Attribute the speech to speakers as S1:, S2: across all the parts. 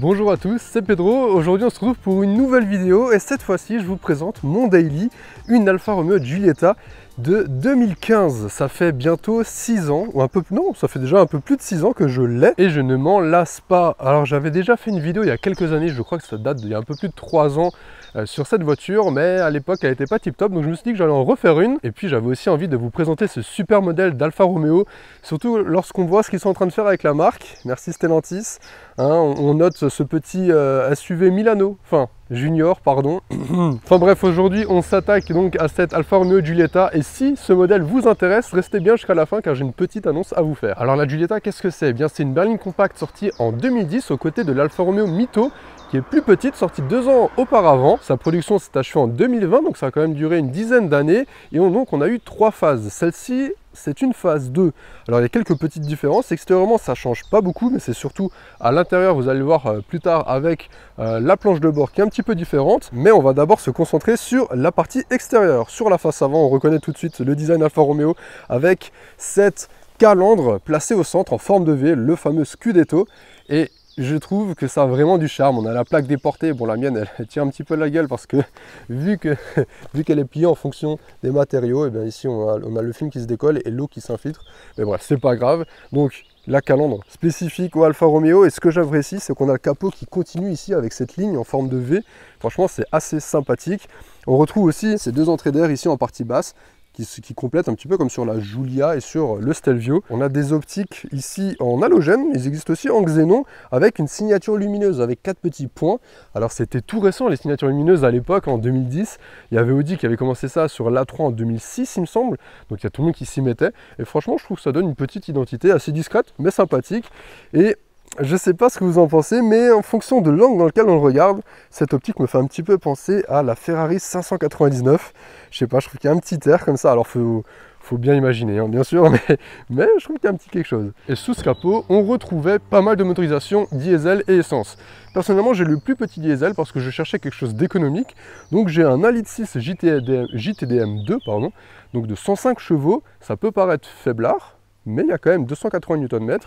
S1: Bonjour à tous, c'est Pedro. Aujourd'hui on se retrouve pour une nouvelle vidéo et cette fois-ci je vous présente mon daily, une Alfa Romeo Giulietta de 2015. Ça fait bientôt 6 ans, ou un peu, non, ça fait déjà un peu plus de 6 ans que je l'ai et je ne m'en lasse pas. Alors j'avais déjà fait une vidéo il y a quelques années, je crois que ça date d'il y a un peu plus de 3 ans sur cette voiture, mais à l'époque elle n'était pas tip top, donc je me suis dit que j'allais en refaire une. Et puis j'avais aussi envie de vous présenter ce super modèle d'Alfa Romeo, surtout lorsqu'on voit ce qu'ils sont en train de faire avec la marque. Merci Stellantis. Hein, on note ce petit SUV Milano, enfin Junior, pardon. Enfin bref, aujourd'hui on s'attaque donc à cette Alfa Romeo Giulietta et si ce modèle vous intéresse, restez bien jusqu'à la fin car j'ai une petite annonce à vous faire. Alors la Giulietta, qu'est-ce que c'est? Eh bien c'est une berline compacte sortie en 2010 aux côtés de l'Alfa Romeo Mito, qui est plus petite, sortie 2 ans auparavant. Sa production s'est achevée en 2020, donc ça a quand même duré une dizaine d'années et donc on a eu 3 phases. Celle-ci, c'est une phase 2. Alors il y a quelques petites différences. Extérieurement ça change pas beaucoup, mais c'est surtout à l'intérieur, vous allez le voir plus tard avec la planche de bord qui est un petit peu différente. Mais on va d'abord se concentrer sur la partie extérieure. Sur la face avant, on reconnaît tout de suite le design Alfa Romeo avec cette calandre placée au centre en forme de V, le fameux Scudetto. Et je trouve que ça a vraiment du charme. On a la plaque déportée, bon la mienne elle tient un petit peu la gueule parce que vu qu'elle est pliée en fonction des matériaux, et bien ici on a le film qui se décolle et l'eau qui s'infiltre. Mais bref, c'est pas grave. Donc la calandre spécifique au Alfa Romeo, et ce que j'apprécie c'est qu'on a le capot qui continue ici avec cette ligne en forme de V. Franchement c'est assez sympathique. On retrouve aussi ces 2 entrées d'air ici en partie basse qui complète un petit peu comme sur la Giulia et sur le Stelvio. On a des optiques ici en halogène, ils existent aussi en xénon avec une signature lumineuse avec 4 petits points. Alors c'était tout récent les signatures lumineuses à l'époque, en 2010. Il y avait Audi qui avait commencé ça sur l'A3 en 2006 il me semble, donc il y a tout le monde qui s'y mettait. Et franchement je trouve que ça donne une petite identité assez discrète mais sympathique. Et je sais pas ce que vous en pensez, mais en fonction de l'angle dans lequel on le regarde, cette optique me fait un petit peu penser à la Ferrari 599. Je sais pas, je trouve qu'il y a un petit air comme ça. Alors faut bien imaginer, hein, bien sûr, mais je trouve qu'il y a un petit quelque chose. Et sous ce capot, on retrouvait pas mal de motorisations diesel et essence. Personnellement, j'ai le plus petit diesel parce que je cherchais quelque chose d'économique. Donc j'ai un 1,6 litre JTDM2, pardon, donc de 105 chevaux. Ça peut paraître faiblard, mais il y a quand même 280 Nm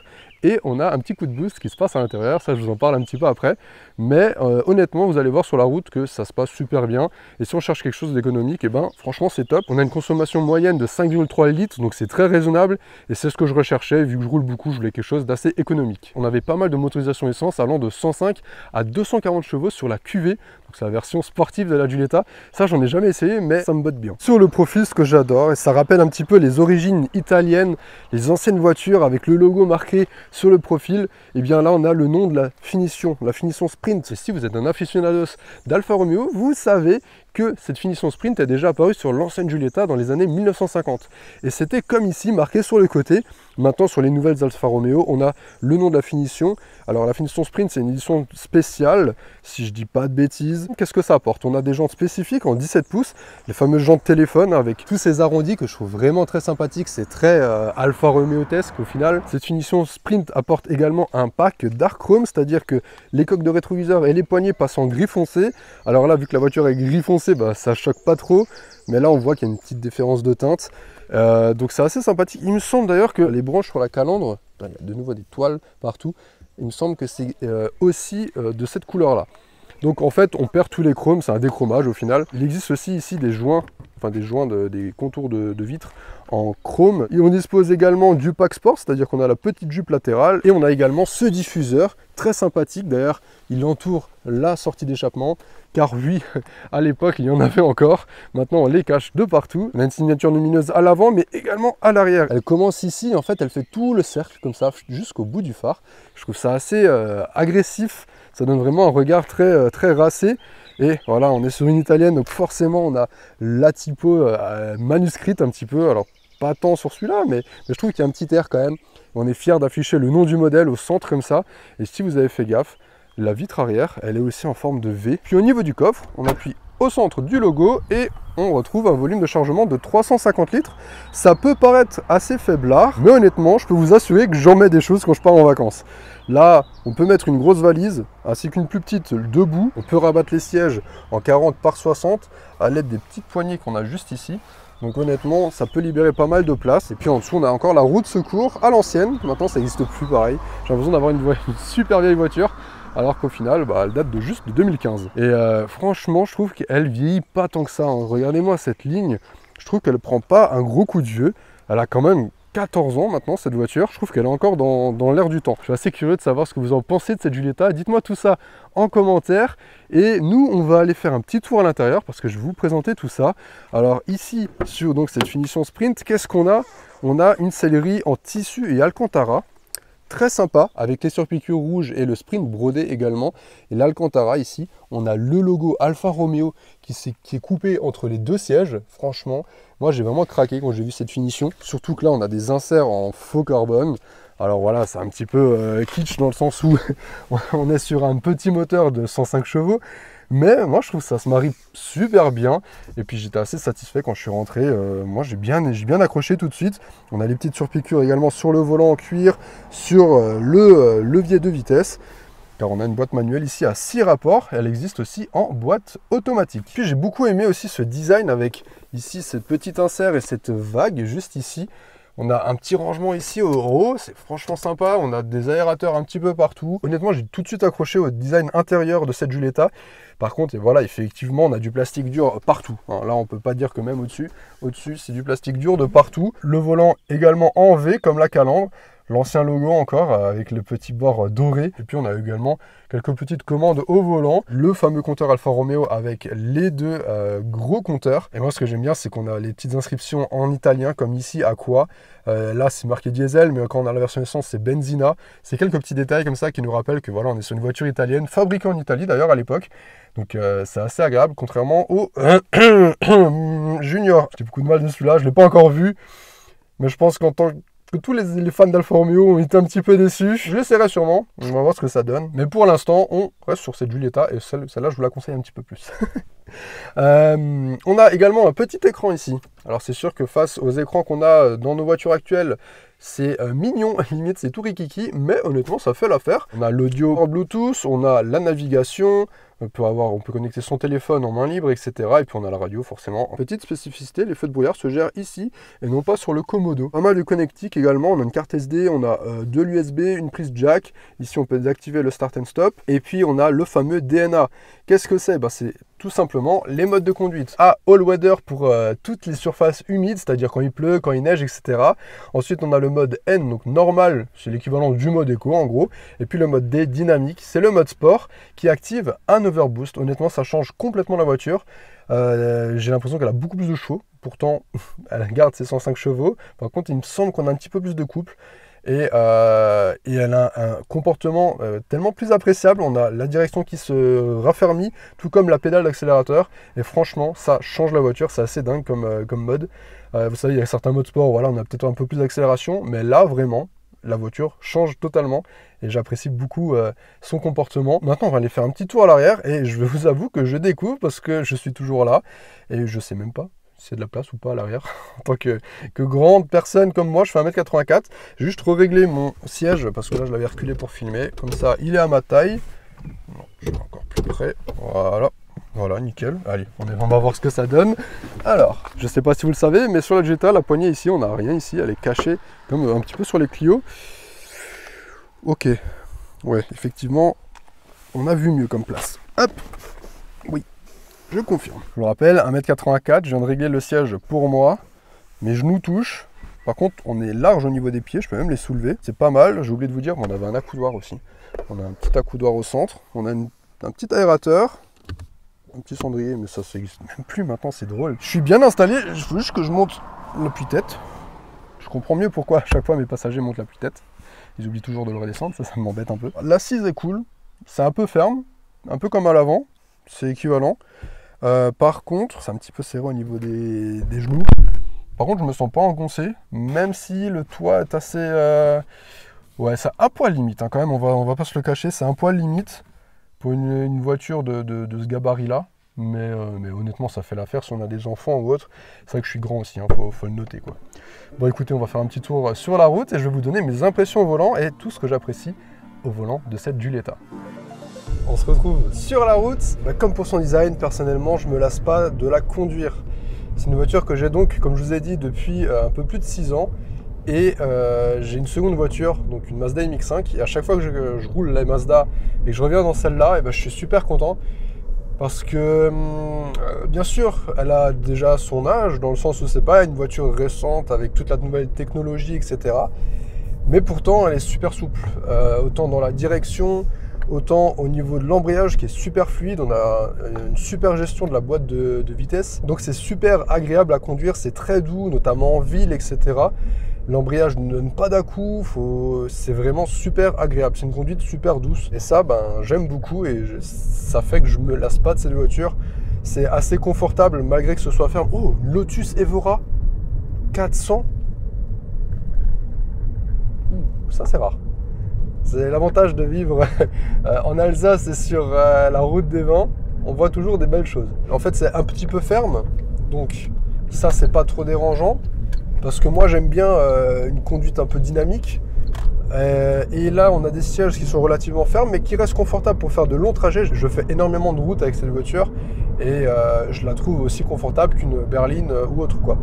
S1: et on a un petit coup de boost qui se passe à l'intérieur, ça je vous en parle un petit peu après, mais honnêtement vous allez voir sur la route que ça se passe super bien et si on cherche quelque chose d'économique, et ben franchement c'est top. On a une consommation moyenne de 5,3 litres, donc c'est très raisonnable et c'est ce que je recherchais. Vu que je roule beaucoup, je voulais quelque chose d'assez économique. On avait pas mal de motorisation essence allant de 105 à 240 chevaux sur la QV, donc c'est la version sportive de la Giulietta. Ça j'en ai jamais essayé mais ça me botte bien. Sur le profil, ce que j'adore, et ça rappelle un petit peu les origines italiennes, les anciennes voitures avec le logo marqué sur le profil, et bien là on a le nom de la finition Sprint. Et si vous êtes un aficionados d'Alfa Romeo, vous savez que cette finition Sprint est déjà apparue sur l'ancienne Giulietta dans les années 1950. Et c'était comme ici, marqué sur le côté. Maintenant sur les nouvelles Alfa Romeo, on a le nom de la finition. Alors la finition Sprint, c'est une édition spéciale, si je dis pas de bêtises. Qu'est-ce que ça apporte? On a des jantes spécifiques en 17 pouces, les fameuses jantes téléphone avec tous ces arrondis que je trouve vraiment très sympathiques. C'est très Alfa Romeo-tesque au final. Cette finition Sprint apporte également un pack Dark Chrome, c'est-à-dire que les coques de rétroviseur et les poignées passent en gris foncé. Alors là, vu que la voiture est gris foncé, bah, ça choque pas trop, mais là on voit qu'il y a une petite différence de teinte. Donc c'est assez sympathique. Il me semble d'ailleurs que les branches sur la calandre, il y a de nouveau des toiles partout, il me semble que c'est aussi de cette couleur là. Donc en fait on perd tous les chromes, c'est un déchromage au final. Il existe aussi ici des joints, enfin des contours de vitres en chrome. Et on dispose également du pack sport, c'est-à-dire qu'on a la petite jupe latérale et on a également ce diffuseur très sympathique. D'ailleurs il entoure la sortie d'échappement, car oui, à l'époque il y en avait encore. Maintenant on les cache de partout. On a une signature lumineuse à l'avant mais également à l'arrière. Elle commence ici, en fait elle fait tout le cercle comme ça jusqu'au bout du phare. Je trouve ça assez agressif, ça donne vraiment un regard très racé. Et voilà, on est sur une italienne, donc forcément on a la typo manuscrite un petit peu. Alors pas tant sur celui-là, mais je trouve qu'il y a un petit air quand même. On est fier d'afficher le nom du modèle au centre comme ça. Et si vous avez fait gaffe, la vitre arrière, elle est aussi en forme de V. Puis au niveau du coffre, on appuie au centre du logo et on retrouve un volume de chargement de 350 litres. Ça peut paraître assez faiblard, mais honnêtement, je peux vous assurer que j'en mets des choses quand je pars en vacances. Là, on peut mettre une grosse valise, ainsi qu'une plus petite debout. On peut rabattre les sièges en 40 par 60 à l'aide des petites poignées qu'on a juste ici. Donc honnêtement, ça peut libérer pas mal de place. Et puis en dessous, on a encore la roue de secours à l'ancienne. Maintenant, ça n'existe plus pareil. J'ai l'impression d'avoir une super vieille voiture. alors qu'au final, bah, elle date de juste de 2015. Et franchement, je trouve qu'elle vieillit pas tant que ça, hein. Regardez-moi cette ligne, je trouve qu'elle prend pas un gros coup de vieux. Elle a quand même 14 ans maintenant cette voiture, je trouve qu'elle est encore dans l'air du temps. Je suis assez curieux de savoir ce que vous en pensez de cette Giulietta. Dites-moi tout ça en commentaire. Et nous, on va aller faire un petit tour à l'intérieur parce que je vais vous présenter tout ça. Alors ici, sur donc, cette finition sprint, qu'est-ce qu'on a? On a une sellerie en tissu et alcantara. Très sympa, avec les surpiqûres rouges et le sprint brodé également. Et l'alcantara ici, on a le logo Alfa Romeo qui est coupé entre les deux sièges. Franchement, moi j'ai vraiment craqué quand j'ai vu cette finition. Surtout que là, on a des inserts en faux carbone. Alors voilà, c'est un petit peu kitsch dans le sens où on est sur un petit moteur de 105 chevaux. Mais moi je trouve que ça se marie super bien. Et puis j'étais assez satisfait quand je suis rentré. Moi j'ai bien accroché tout de suite. On a les petites surpiqûres également sur le volant en cuir, sur le levier de vitesse. Car on a une boîte manuelle ici à 6 rapports. Elle existe aussi en boîte automatique. Puis j'ai beaucoup aimé aussi ce design avec ici cette petite insert et cette vague juste ici. On a un petit rangement ici au haut, c'est franchement sympa. On a des aérateurs un petit peu partout. Honnêtement, j'ai tout de suite accroché au design intérieur de cette Giulietta. Par contre, et voilà, effectivement, on a du plastique dur partout. Là, on ne peut pas dire que même au-dessus, c'est du plastique dur de partout. Le volant également en V, comme la calandre. L'ancien logo encore, avec le petit bord doré. Et puis, on a également quelques petites commandes au volant. Le fameux compteur Alfa Romeo avec les deux gros compteurs. Et moi, ce que j'aime bien, c'est qu'on a les petites inscriptions en italien, comme ici, Aqua. Là, c'est marqué diesel, mais quand on a la version essence, c'est Benzina. C'est quelques petits détails comme ça qui nous rappellent que voilà, on est sur une voiture italienne, fabriquée en Italie d'ailleurs à l'époque. Donc c'est assez agréable, contrairement au Junior. J'ai beaucoup de mal de celui-là, je ne l'ai pas encore vu. Mais je pense qu'en tant que tous les fans d'Alfa Romeo ont été un petit peu déçus. Je l'essaierai sûrement, on va voir ce que ça donne. Mais pour l'instant, on reste sur cette Giulietta et celle-là, je vous la conseille un petit peu plus. On a également un petit écran ici. Alors c'est sûr que face aux écrans qu'on a dans nos voitures actuelles, c'est mignon, limite c'est tout rikiki, mais honnêtement ça fait l'affaire. On a l'audio en Bluetooth, on a la navigation, on peut connecter son téléphone en main libre, etc. Et puis on a la radio forcément. Petite spécificité, les feux de brouillard se gèrent ici et non pas sur le Komodo. Pas mal de connectiques également, on a une carte SD, on a de l'USB, une prise jack. Ici on peut désactiver le start and stop. Et puis on a le fameux DNA. Qu'est-ce que c'est? C'est tout simplement les modes de conduite. All weather pour toutes les surfaces humides, c'est-à-dire quand il pleut, quand il neige, etc. Ensuite, on a le mode N, donc normal, c'est l'équivalent du mode éco en gros. Et puis le mode D, dynamique, c'est le mode sport qui active un overboost. Honnêtement, ça change complètement la voiture. J'ai l'impression qu'elle a beaucoup plus de chevaux. Pourtant, elle garde ses 105 chevaux. Par contre, il me semble qu'on a un petit peu plus de couple. Et elle a un comportement tellement plus appréciable. On a la direction qui se raffermit, tout comme la pédale d'accélérateur. Et franchement, ça change la voiture. C'est assez dingue comme mode. Vous savez, il y a certains modes sport, voilà, on a peut-être un peu plus d'accélération. Mais là, vraiment, la voiture change totalement. Et j'apprécie beaucoup son comportement. Maintenant, on va aller faire un petit tour à l'arrière. Et je vous avoue que je découvre parce que je suis toujours là. Et je ne sais même pas s'il y a de la place ou pas à l'arrière. En tant que grande personne comme moi, je fais 1m84. J'ai juste réglé mon siège parce que là, je l'avais reculé pour filmer. Comme ça, il est à ma taille. Non, je vais encore plus près. Voilà. Voilà, nickel. Allez, on va voir ce que ça donne. Alors, je ne sais pas si vous le savez, mais sur la Giulietta, la poignée ici, on n'a rien ici. Elle est cachée comme un petit peu sur les Clio. Ok. Ouais, effectivement, on a vu mieux comme place. Hop. Oui. Je confirme. Je vous rappelle, 1m84, je viens de régler le siège pour moi. Mes genoux touchent. Par contre, on est large au niveau des pieds, je peux même les soulever. C'est pas mal. J'ai oublié de vous dire, on avait un accoudoir aussi. On a un petit accoudoir au centre. On a un petit aérateur. Un petit cendrier, mais ça n'existe même plus maintenant, c'est drôle. Je suis bien installé, il faut juste que je monte l'appui-tête. Je comprends mieux pourquoi à chaque fois mes passagers montent l'appui-tête. Ils oublient toujours de le redescendre, ça m'embête un peu. L'assise est cool, c'est un peu ferme, un peu comme à l'avant. C'est équivalent. Par contre, c'est un petit peu serré au niveau des genoux. Par contre, je me sens pas engoncé, même si le toit est assez... Ouais, c'est un poil limite, hein, quand même, on va pas se le cacher, c'est un poil limite pour une voiture de ce gabarit-là. Mais honnêtement, ça fait l'affaire si on a des enfants ou autre. C'est vrai que je suis grand aussi, hein, faut le noter, quoi. Bon, écoutez, on va faire un petit tour sur la route et je vais vous donner mes impressions au volant et tout ce que j'apprécie au volant de cette Giulietta. On se retrouve sur la route. Comme pour son design, personnellement, je ne me lasse pas de la conduire. C'est une voiture que j'ai donc, comme je vous ai dit, depuis un peu plus de 6 ans. Et j'ai une seconde voiture, donc une Mazda MX-5. Et à chaque fois que je roule la Mazda et que je reviens dans celle-là, et ben, je suis super content. Parce que, bien sûr, elle a déjà son âge, dans le sens où c'est pas une voiture récente avec toute la nouvelle technologie, etc. Mais pourtant, elle est super souple. Autant dans la direction, autant au niveau de l'embrayage qui est super fluide. On a une super gestion de la boîte de vitesse. Donc c'est super agréable à conduire, c'est très doux, notamment en ville, etc. L'embrayage ne donne pas d'à-coups, c'est vraiment super agréable. C'est une conduite super douce. Et ça, j'aime beaucoup et ça fait que je me lasse pas de cette voiture. C'est assez confortable malgré que ce soit ferme. Oh, Lotus Evora 400. Ça, c'est rare. C'est l'avantage de vivre en Alsace et sur la route des vins. On voit toujours des belles choses. En fait, c'est un petit peu ferme. Donc, ça, c'est pas trop dérangeant. Parce que moi j'aime bien une conduite un peu dynamique et là on a des sièges qui sont relativement fermes mais qui restent confortables pour faire de longs trajets. Je fais énormément de route avec cette voiture et je la trouve aussi confortable qu'une berline ou autre quoi.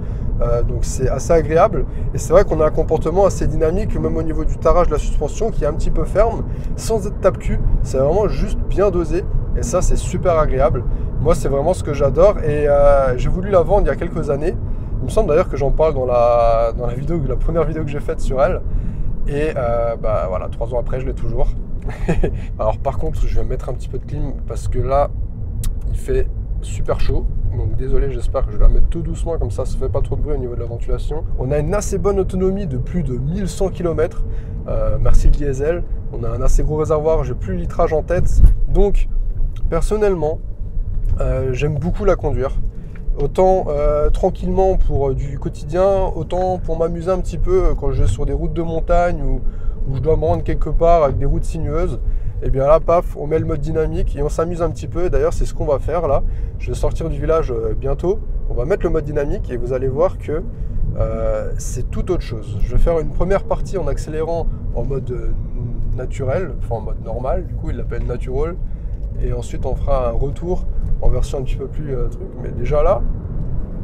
S1: Donc c'est assez agréable et c'est vrai qu'on a un comportement assez dynamique même au niveau du tarage de la suspension qui est un petit peu ferme sans être tape-cul. C'est vraiment juste bien dosé et ça c'est super agréable. Moi c'est vraiment ce que j'adore et j'ai voulu la vendre il y a quelques années. Il me semble d'ailleurs que j'en parle dans la première vidéo que j'ai faite sur elle. Et voilà, 3 ans après, je l'ai toujours. Alors par contre, je vais mettre un petit peu de clim parce que là, il fait super chaud. Donc désolé, j'espère que je vais la mettre tout doucement, comme ça ne fait pas trop de bruit au niveau de la ventilation. On a une assez bonne autonomie de plus de 1100 km. Merci le diesel. On a un assez gros réservoir, j'ai plus le litrage en tête. Donc personnellement, j'aime beaucoup la conduire. Autant tranquillement pour du quotidien, autant pour m'amuser un petit peu quand je vais sur des routes de montagne où je dois me rendre quelque part avec des routes sinueuses. Et bien là, paf, on met le mode dynamique et on s'amuse un petit peu. D'ailleurs, c'est ce qu'on va faire là. Je vais sortir du village bientôt. On va mettre le mode dynamique et vous allez voir que c'est tout autre chose. Je vais faire une première partie en accélérant en mode naturel, enfin en mode normal. Du coup, il l'appelle natural. Et ensuite, on fera un retour en version un petit peu plus truc. Mais déjà là,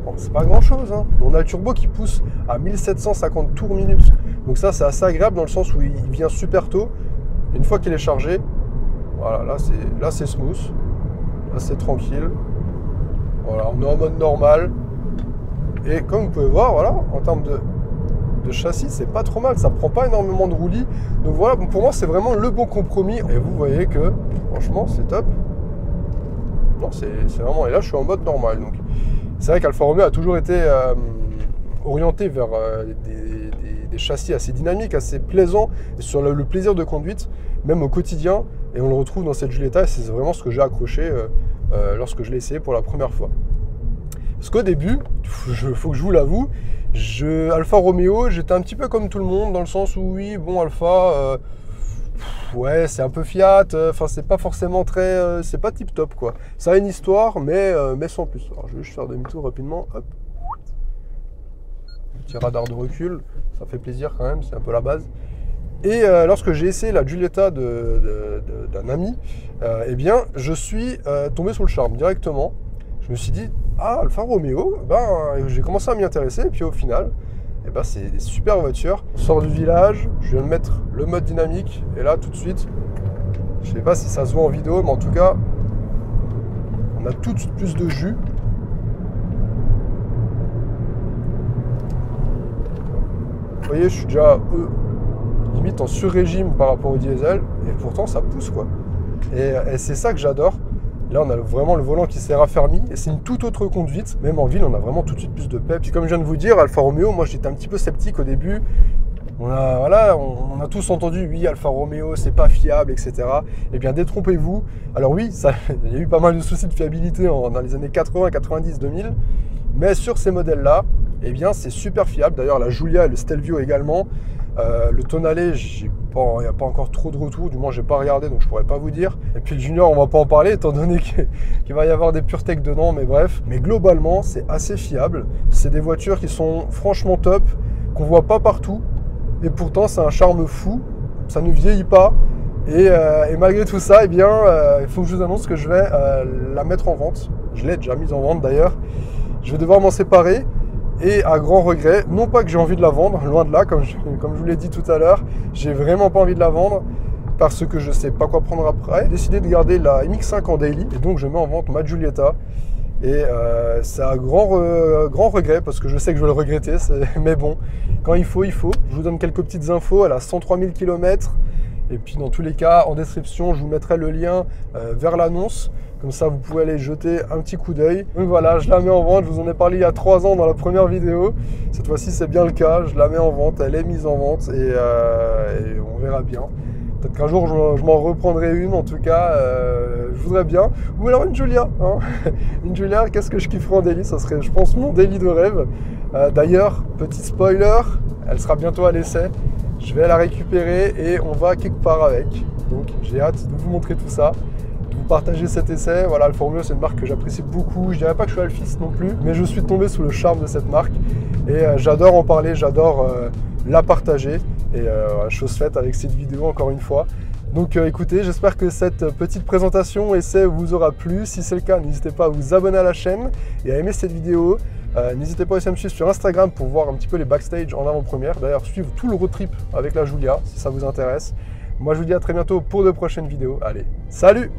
S1: bon, c'est pas grand chose. Hein. On a le turbo qui pousse à 1750 tours minute. Donc ça, c'est assez agréable dans le sens où il vient super tôt. Une fois qu'il est chargé, voilà, là c'est smooth. Là, c'est tranquille. Voilà, on est en mode normal. Et comme vous pouvez voir, voilà, en termes de châssis, c'est pas trop mal. Ça prend pas énormément de roulis. Donc voilà, pour moi, c'est vraiment le bon compromis. Et vous voyez que, franchement, c'est top. Non, c'est vraiment... Et là, je suis en mode normal. Donc, c'est vrai qu'Alfa Romeo a toujours été orienté vers des châssis assez dynamiques, assez plaisants, et sur le plaisir de conduite, même au quotidien. Et on le retrouve dans cette Giulietta. Et c'est vraiment ce que j'ai accroché lorsque je l'ai essayé pour la première fois. Parce qu'au début, faut que je vous l'avoue, Alfa Romeo, j'étais un petit peu comme tout le monde, dans le sens où oui, bon, Alfa... ouais, c'est un peu Fiat, enfin c'est pas forcément très, c'est pas tip top quoi. Ça a une histoire, mais sans plus. Alors je vais juste faire demi-tour rapidement, hop. Petit radar de recul, ça fait plaisir quand même, c'est un peu la base. Et lorsque j'ai essayé la Giulietta d'un ami, eh bien je suis tombé sous le charme directement. Je me suis dit, ah Alfa Romeo, j'ai commencé à m'y intéresser, et puis au final, et c'est des super voitures. On sort du village, je viens de mettre le mode dynamique et là tout de suite, je sais pas si ça se voit en vidéo, mais en tout cas, on a tout de suite plus de jus. Vous voyez, je suis déjà limite en sur-régime par rapport au diesel et pourtant ça pousse quoi. Et c'est ça que j'adore. Là, on a vraiment le volant qui s'est raffermi et c'est une toute autre conduite. Même en ville, on a vraiment tout de suite plus de pep. Puis comme je viens de vous dire, Alfa Romeo, moi j'étais un petit peu sceptique au début. On a tous entendu, oui, Alfa Romeo, c'est pas fiable, etc. Eh bien, détrompez-vous. Alors oui, il y a eu pas mal de soucis de fiabilité dans les années 80, 90, 2000. Mais sur ces modèles-là, eh bien, c'est super fiable. D'ailleurs, la Giulia et le Stelvio également. Le Tonale, il n'y a pas encore trop de retours, du moins j'ai pas regardé donc je pourrais pas vous dire. Et puis le Junior, on va pas en parler étant donné qu'il va y avoir des PureTech dedans, mais bref. Mais globalement, c'est assez fiable. C'est des voitures qui sont franchement top, qu'on voit pas partout. Et pourtant, c'est un charme fou. Ça ne vieillit pas. Et malgré tout ça, eh bien, il faut que je vous annonce que je vais la mettre en vente. Je l'ai déjà mise en vente d'ailleurs. Je vais devoir m'en séparer. Et à grand regret, non pas que j'ai envie de la vendre, loin de là, comme je vous l'ai dit tout à l'heure, j'ai vraiment pas envie de la vendre parce que je sais pas quoi prendre après. J'ai décidé de garder la MX5 en daily et donc je mets en vente ma Giulietta. Et c'est un grand regret parce que je sais que je vais le regretter, mais bon, quand il faut, il faut. Je vous donne quelques petites infos, elle a 103 000 km. Et puis dans tous les cas, en description, je vous mettrai le lien vers l'annonce. Comme ça, vous pouvez aller jeter un petit coup d'œil. Donc voilà, je la mets en vente. Je vous en ai parlé il y a 3 ans dans la première vidéo. Cette fois-ci, c'est bien le cas. Je la mets en vente, elle est mise en vente et on verra bien. Peut-être qu'un jour, je m'en reprendrai une. En tout cas, je voudrais bien. Ou alors une Giulia. Hein. Une Giulia, qu'est-ce que je kifferais en daily? Ça serait, je pense, mon daily de rêve. D'ailleurs, petit spoiler, elle sera bientôt à l'essai. Je vais la récupérer et on va quelque part avec. Donc, j'ai hâte de vous montrer tout ça, de vous partager cet essai. Voilà, Alfa Romeo, c'est une marque que j'apprécie beaucoup. Je dirais pas que je suis alphiste non plus, mais je suis tombé sous le charme de cette marque. Et j'adore en parler, j'adore la partager. Et chose faite avec cette vidéo encore une fois. Donc écoutez, j'espère que cette petite présentation essai vous aura plu. Si c'est le cas, n'hésitez pas à vous abonner à la chaîne et à aimer cette vidéo. N'hésitez pas aussi à me suivre sur Instagram pour voir un petit peu les backstage en avant-première. D'ailleurs, suivre tout le road trip avec la Giulia si ça vous intéresse. Moi, je vous dis à très bientôt pour de prochaines vidéos. Allez, salut!